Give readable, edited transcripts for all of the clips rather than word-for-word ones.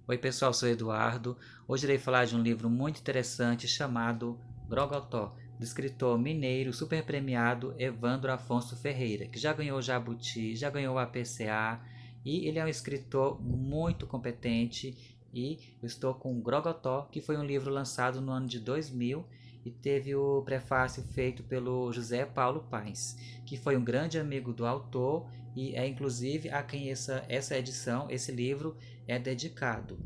Oi pessoal, sou Eduardo. Hoje irei falar de um livro muito interessante chamado Grogotó, do escritor mineiro super premiado Evandro Afonso Ferreira, que já ganhou o Jabuti, já ganhou a PCA e ele é um escritor muito competente. E eu estou com Grogotó, que foi um livro lançado no ano de 2000 e teve o prefácio feito pelo José Paulo Paes, que foi um grande amigo do autor e é inclusive a quem essa edição, esse livro é dedicado.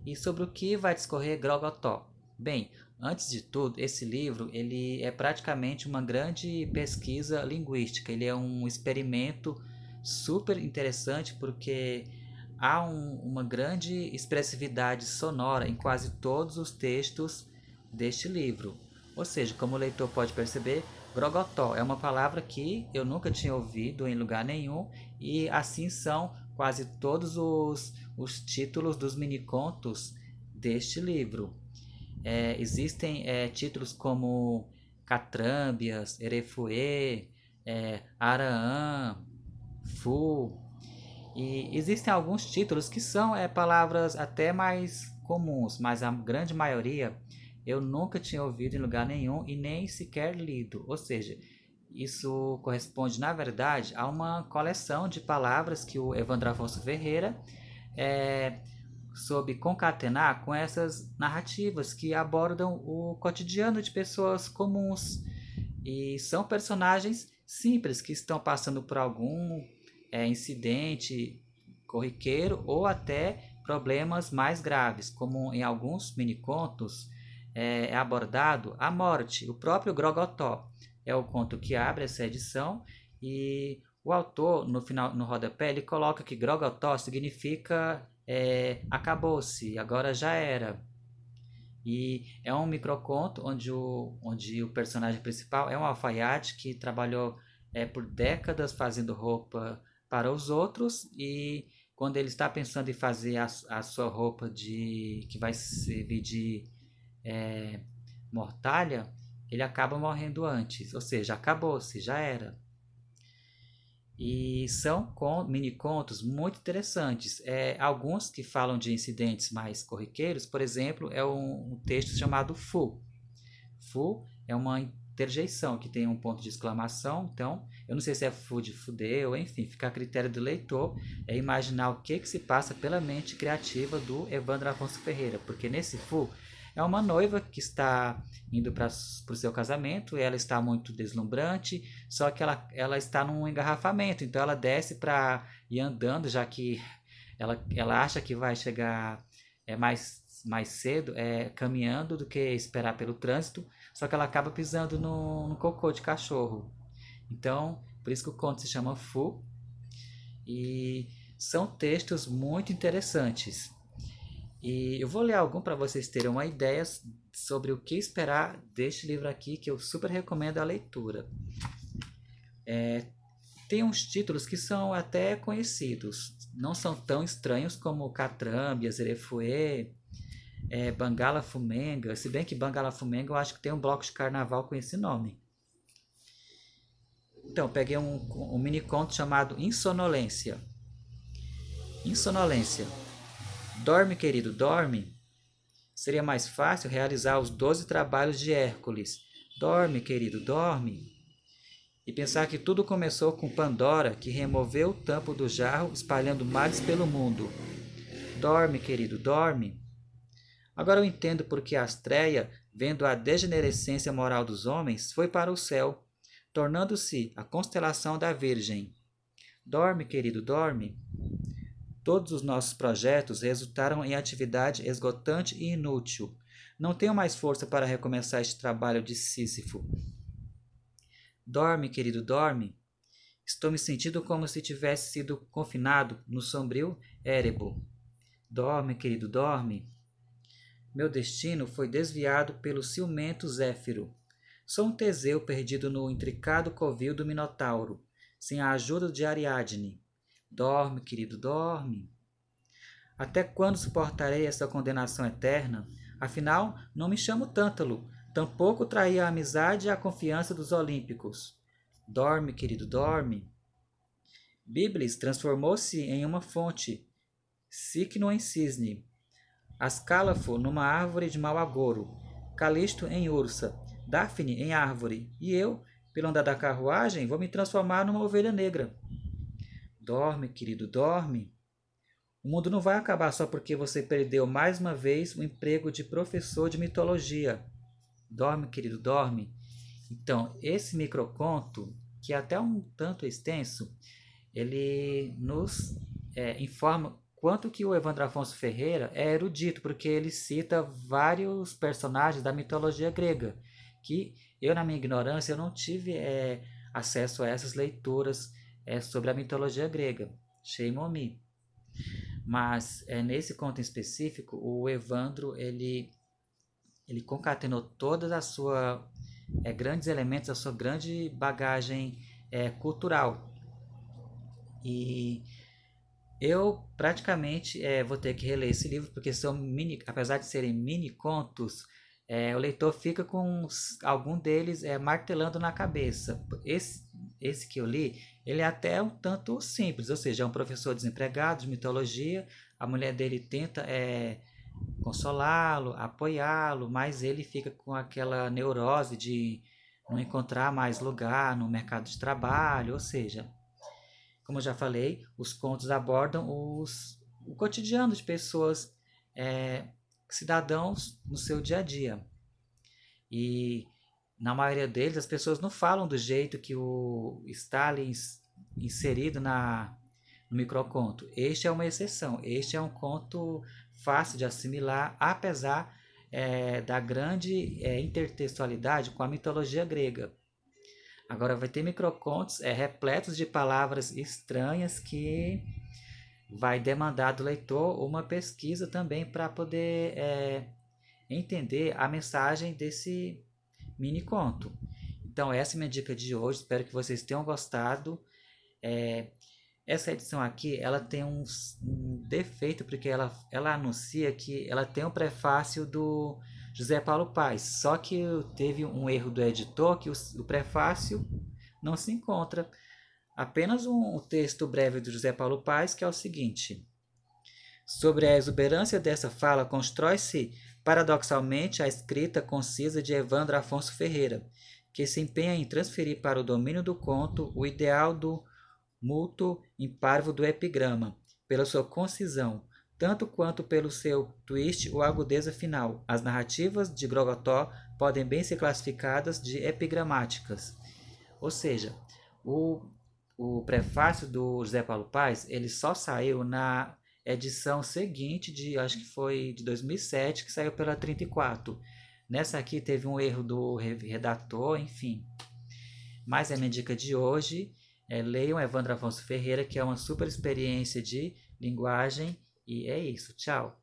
E sobre o que vai discorrer Grogotó? Bem, antes de tudo, esse livro ele é praticamente uma grande pesquisa linguística. Ele é um experimento super interessante porque há uma grande expressividade sonora em quase todos os textos deste livro. Ou seja, como o leitor pode perceber, Grogotó é uma palavra que eu nunca tinha ouvido em lugar nenhum e assim são quase todos os títulos dos minicontos deste livro. Existem títulos como Catrâmbias, Erefuê, Araã, Fu, e existem alguns títulos que são palavras até mais comuns, mas a grande maioria eu nunca tinha ouvido em lugar nenhum e nem sequer lido. Ou seja, isso corresponde, na verdade, a uma coleção de palavras que o Evandro Afonso Ferreira é, soube concatenar com essas narrativas que abordam o cotidiano de pessoas comuns e são personagens simples que estão passando por algum incidente corriqueiro ou até problemas mais graves, como em alguns minicontos é abordado a morte. O próprio Grogotó é o conto que abre essa edição e o autor, no final, no rodapé, ele coloca que Grogotó significa acabou-se, agora já era. E é um microconto onde o personagem principal é um alfaiate que trabalhou por décadas fazendo roupa para os outros e quando ele está pensando em fazer a sua roupa que vai servir de é, mortalha, ele acaba morrendo antes, ou seja, acabou-se, já era. E são mini contos muito interessantes. Alguns que falam de incidentes mais corriqueiros, por exemplo, é um texto chamado Fu. Fu é uma interjeição que tem um ponto de exclamação, então eu não sei se é fu de fuder ou enfim, fica a critério do leitor imaginar o que se passa pela mente criativa do Evandro Afonso Ferreira, porque nesse Fu é uma noiva que está indo para o seu casamento, ela está muito deslumbrante, só que ela está num engarrafamento, então ela desce para ir andando, já que ela acha que vai chegar mais cedo caminhando do que esperar pelo trânsito, só que ela acaba pisando no cocô de cachorro. Então, por isso que o conto se chama Fu. E são textos muito interessantes. E eu vou ler algum para vocês terem uma ideia sobre o que esperar deste livro aqui, que eu super recomendo a leitura. Tem uns títulos que são até conhecidos, não são tão estranhos como Catrambias, Erefuê, Bangala Fumenga, se bem que Bangala Fumenga eu acho que tem um bloco de carnaval com esse nome. Então, peguei um mini conto chamado Insonolência. Insonolência. Dorme, querido, dorme. Seria mais fácil realizar os 12 trabalhos de Hércules. Dorme, querido, dorme. E pensar que tudo começou com Pandora, que removeu o tampo do jarro, espalhando males pelo mundo. Dorme, querido, dorme. Agora eu entendo por que Astreia, vendo a degenerescência moral dos homens, foi para o céu, tornando-se a constelação da Virgem. Dorme, querido, dorme. Todos os nossos projetos resultaram em atividade esgotante e inútil. Não tenho mais força para recomeçar este trabalho de Sísifo. Dorme, querido, dorme. Estou me sentindo como se tivesse sido confinado no sombrio Érebo. Dorme, querido, dorme. Meu destino foi desviado pelo ciumento Zéfiro. Sou um Teseu perdido no intricado covil do Minotauro, sem a ajuda de Ariadne. Dorme, querido, dorme. Até quando suportarei essa condenação eterna? Afinal, não me chamo Tântalo, tampouco traí a amizade e a confiança dos olímpicos. Dorme, querido, dorme. Biblis transformou-se em uma fonte, Cicno em cisne. Ascálafo numa árvore de mau agouro, Calisto em ursa, Daphne em árvore, e eu, pelo andar da carruagem, vou me transformar numa ovelha negra. Dorme, querido, dorme. O mundo não vai acabar só porque você perdeu mais uma vez o emprego de professor de mitologia. Dorme, querido, dorme. Então, esse microconto, que é até um tanto extenso, ele nos informa quanto que o Evandro Afonso Ferreira é erudito, porque ele cita vários personagens da mitologia grega, que eu, na minha ignorância, eu não tive acesso a essas leituras sobre a mitologia grega. Shame on me. Mas nesse conto em específico, o Evandro ele concatenou todas a sua grandes elementos, a sua grande bagagem cultural. E eu praticamente vou ter que reler esse livro, porque são mini, apesar de serem mini contos, o leitor fica com algum deles martelando na cabeça. Esse que eu li, ele é até um tanto simples, ou seja, é um professor desempregado de mitologia, a mulher dele tenta consolá-lo, apoiá-lo, mas ele fica com aquela neurose de não encontrar mais lugar no mercado de trabalho, ou seja, como eu já falei, os contos abordam o cotidiano de pessoas, cidadãos no seu dia a dia. E na maioria deles as pessoas não falam do jeito que o Stalin inserido no microconto. Este é uma exceção. Este é um conto fácil de assimilar, apesar da grande intertextualidade com a mitologia grega. Agora vai ter microcontos repletos de palavras estranhas que vai demandar do leitor uma pesquisa também para poder entender a mensagem desse mini conto. Então essa é a minha dica de hoje, espero que vocês tenham gostado. Essa edição aqui, ela tem um defeito, porque ela anuncia que ela tem um prefácio do José Paulo Paes, só que teve um erro do editor, que o prefácio não se encontra. Apenas um texto breve do José Paulo Paes, que é o seguinte: sobre a exuberância dessa fala constrói-se paradoxalmente a escrita concisa de Evandro Afonso Ferreira, que se empenha em transferir para o domínio do conto o ideal do mútuo imparvo do epigrama, pela sua concisão, tanto quanto pelo seu twist ou agudeza final. As narrativas de Grogotó podem bem ser classificadas de epigramáticas. Ou seja, o prefácio do José Paulo Paes, ele só saiu na edição seguinte, acho que foi de 2007, que saiu pela 34. Nessa aqui teve um erro do redator, enfim. Mas a minha dica de hoje leiam Evandro Afonso Ferreira, que é uma super experiência de linguagem. E é isso. Tchau.